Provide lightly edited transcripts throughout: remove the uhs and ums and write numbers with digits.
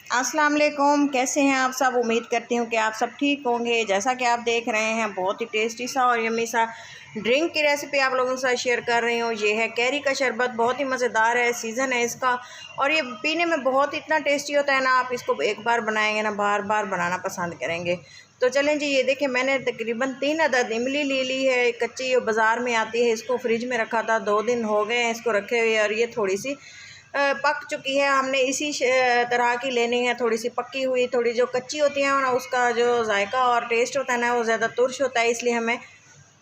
अस्सलाम वालेकुम, कैसे हैं आप सब। उम्मीद करती हूँ कि आप सब ठीक होंगे। जैसा कि आप देख रहे हैं, बहुत ही टेस्टी सा और यम्मी सा ड्रिंक की रेसिपी आप लोगों के साथ शेयर कर रही हूँ। ये है कैरी का शरबत, बहुत ही मज़ेदार है, सीज़न है इसका और ये पीने में बहुत इतना टेस्टी होता है ना। आप इसको एक बार बनाएंगे ना, बार बार बनाना पसंद करेंगे। तो चलें जी, ये देखें, मैंने तकरीबन 3 अदद इमली ले ली है, कच्ची बाज़ार में आती है। इसको फ्रिज में रखा था, 2 दिन हो गए हैं इसको रखे हुए और ये थोड़ी सी पक चुकी है। हमने इसी तरह की लेनी है, थोड़ी सी पकी हुई। थोड़ी जो कच्ची होती है ना, उसका जो जायका और टेस्ट होता है ना, वो ज़्यादा तुर्श होता है, इसलिए हमें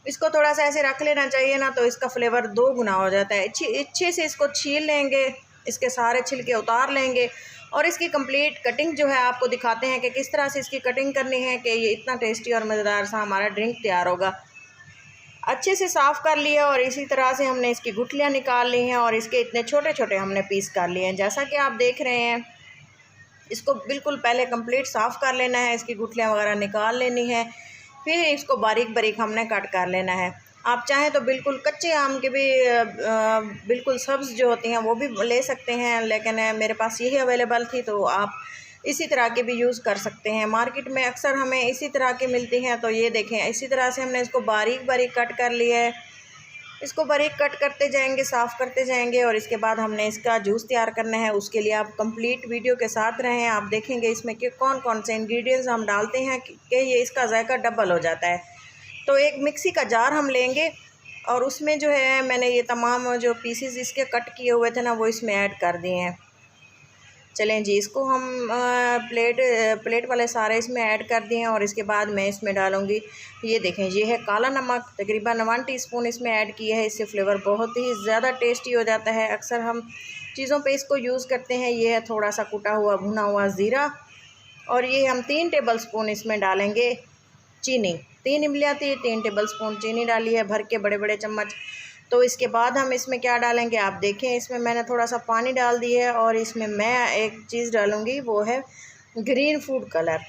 इसको थोड़ा सा ऐसे रख लेना चाहिए ना, तो इसका फ्लेवर 2 गुना हो जाता है। अच्छे से इसको छील लेंगे, इसके सारे छिलके उतार लेंगे और इसकी कंप्लीट कटिंग जो है आपको दिखाते हैं कि किस तरह से इसकी कटिंग करनी है कि ये इतना टेस्टी और मज़ेदार सा हमारा ड्रिंक तैयार होगा। अच्छे से साफ़ कर लिया और इसी तरह से हमने इसकी गुठलियाँ निकाल ली हैं और इसके इतने छोटे छोटे हमने पीस कर लिए हैं। जैसा कि आप देख रहे हैं, इसको बिल्कुल पहले कंप्लीट साफ़ कर लेना है, इसकी गुठलियाँ वगैरह निकाल लेनी है, फिर इसको बारीक बारीक हमने कट कर लेना है। आप चाहें तो बिल्कुल कच्चे आम के भी बिल्कुल सब्ज़ जो होती हैं वो भी ले सकते हैं, लेकिन मेरे पास यही अवेलेबल थी, तो आप इसी तरह के भी यूज़ कर सकते हैं। मार्केट में अक्सर हमें इसी तरह की मिलती हैं। तो ये देखें, इसी तरह से हमने इसको बारीक बारीक कट कर लिया है। इसको बारीक कट करते जाएंगे, साफ़ करते जाएंगे और इसके बाद हमने इसका जूस तैयार करना है। उसके लिए आप कंप्लीट वीडियो के साथ रहें। आप देखेंगे इसमें कि कौन कौन से इंग्रेडिएंट्स हम डालते हैं कि ये इसका जायका डबल हो जाता है। तो एक मिक्सी का जार हम लेंगे और उसमें जो है मैंने ये तमाम जो पीसेस इसके कट किए हुए थे ना, वो इसमें ऐड कर दिए हैं। चलें जी, इसको हम प्लेट वाले सारे इसमें ऐड कर दिए हैं और इसके बाद मैं इसमें डालूँगी, ये देखें, ये है काला नमक, तकरीबन 1 टीस्पून इसमें ऐड किया है। इससे फ्लेवर बहुत ही ज़्यादा टेस्टी हो जाता है। अक्सर हम चीज़ों पे इसको यूज़ करते हैं। ये है थोड़ा सा कुटा हुआ भुना हुआ ज़ीरा और ये हम 3 टेबल स्पून इसमें डालेंगे चीनी। 3 इमलियाँ थी, 3 टेबल स्पून चीनी डाली है, भर के बड़े बड़े चम्मच। तो इसके बाद हम इसमें क्या डालेंगे, आप देखें, इसमें मैंने थोड़ा सा पानी डाल दिया है और इसमें मैं एक चीज़ डालूँगी, वो है ग्रीन फूड कलर।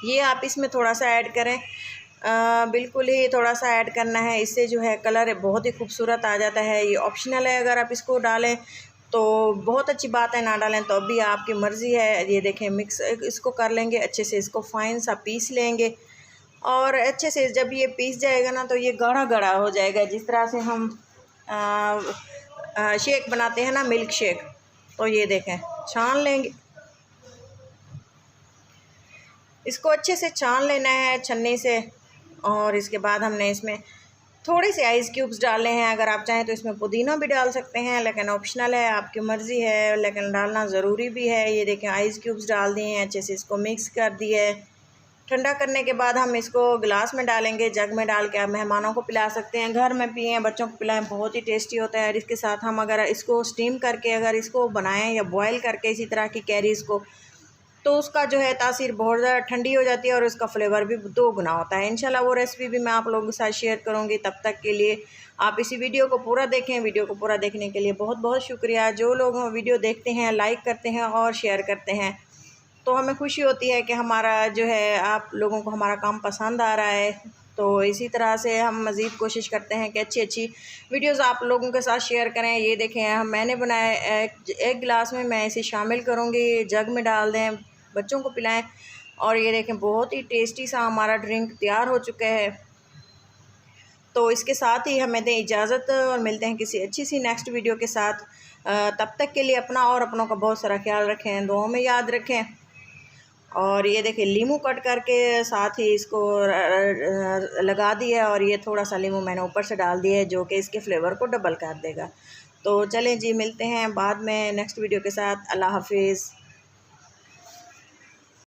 ये आप इसमें थोड़ा सा ऐड करें, बिल्कुल ही थोड़ा सा ऐड करना है। इससे जो है कलर बहुत ही खूबसूरत आ जाता है। ये ऑप्शनल है, अगर आप इसको डालें तो बहुत अच्छी बात है, ना डालें तो अभी आपकी मर्ज़ी है। ये देखें, मिक्स इसको कर लेंगे अच्छे से, इसको फाइन सा पीस लेंगे और अच्छे से जब ये पीस जाएगा ना, तो ये गाढ़ा गाढ़ा हो जाएगा। जिस तरह से हम शेक बनाते हैं ना, मिल्क शेक, तो ये देखें, छान लेंगे इसको, अच्छे से छान लेना है छन्नी से। और इसके बाद हमने इसमें थोड़े से आइस क्यूब्स डालने हैं। अगर आप चाहें तो इसमें पुदीना भी डाल सकते हैं, लेकिन ऑप्शनल है, आपकी मर्ज़ी है, लेकिन डालना ज़रूरी भी है। ये देखें, आइस क्यूब्स डाल दिए हैं, अच्छे से इसको मिक्स कर दिया है। ठंडा करने के बाद हम इसको गिलास में डालेंगे, जग में डाल के आप मेहमानों को पिला सकते हैं, घर में पिएँ, बच्चों को पिलाएं, बहुत ही टेस्टी होता है। और इसके साथ हम अगर इसको स्टीम करके अगर इसको बनाएं या बॉयल करके इसी तरह की कैरीज़ को, तो उसका जो है तासीर बहुत ज़्यादा ठंडी हो जाती है और उसका फ्लेवर भी 2 गुना होता है। इंशाल्लाह वो रेसिपी भी मैं आप लोगों के साथ शेयर करूँगी। तब तक के लिए आप इसी वीडियो को पूरा देखें। वीडियो को पूरा देखने के लिए बहुत बहुत शुक्रिया। जो लोग वीडियो देखते हैं, लाइक करते हैं और शेयर करते हैं, तो हमें खुशी होती है कि हमारा जो है आप लोगों को हमारा काम पसंद आ रहा है। तो इसी तरह से हम मज़ीद कोशिश करते हैं कि अच्छी अच्छी वीडियोज़ आप लोगों के साथ शेयर करें। ये देखें, मैंने बनाया एक गिलास में, मैं इसे शामिल करूँगी, जग में डाल दें, बच्चों को पिलाएं। और ये देखें, बहुत ही टेस्टी सा हमारा ड्रिंक तैयार हो चुका है। तो इसके साथ ही हमें दें इजाज़त और मिलते हैं किसी अच्छी सी नेक्स्ट वीडियो के साथ। तब तक के लिए अपना और अपनों का बहुत सारा ख्याल रखें, दुआओं में याद रखें। और ये देखिए, लीमू कट करके साथ ही इसको लगा दिया और ये थोड़ा सा लीमू मैंने ऊपर से डाल दिया है, जो कि इसके फ्लेवर को डबल कर देगा। तो चलें जी, मिलते हैं बाद में नेक्स्ट वीडियो के साथ। अल्लाह हाफिज़।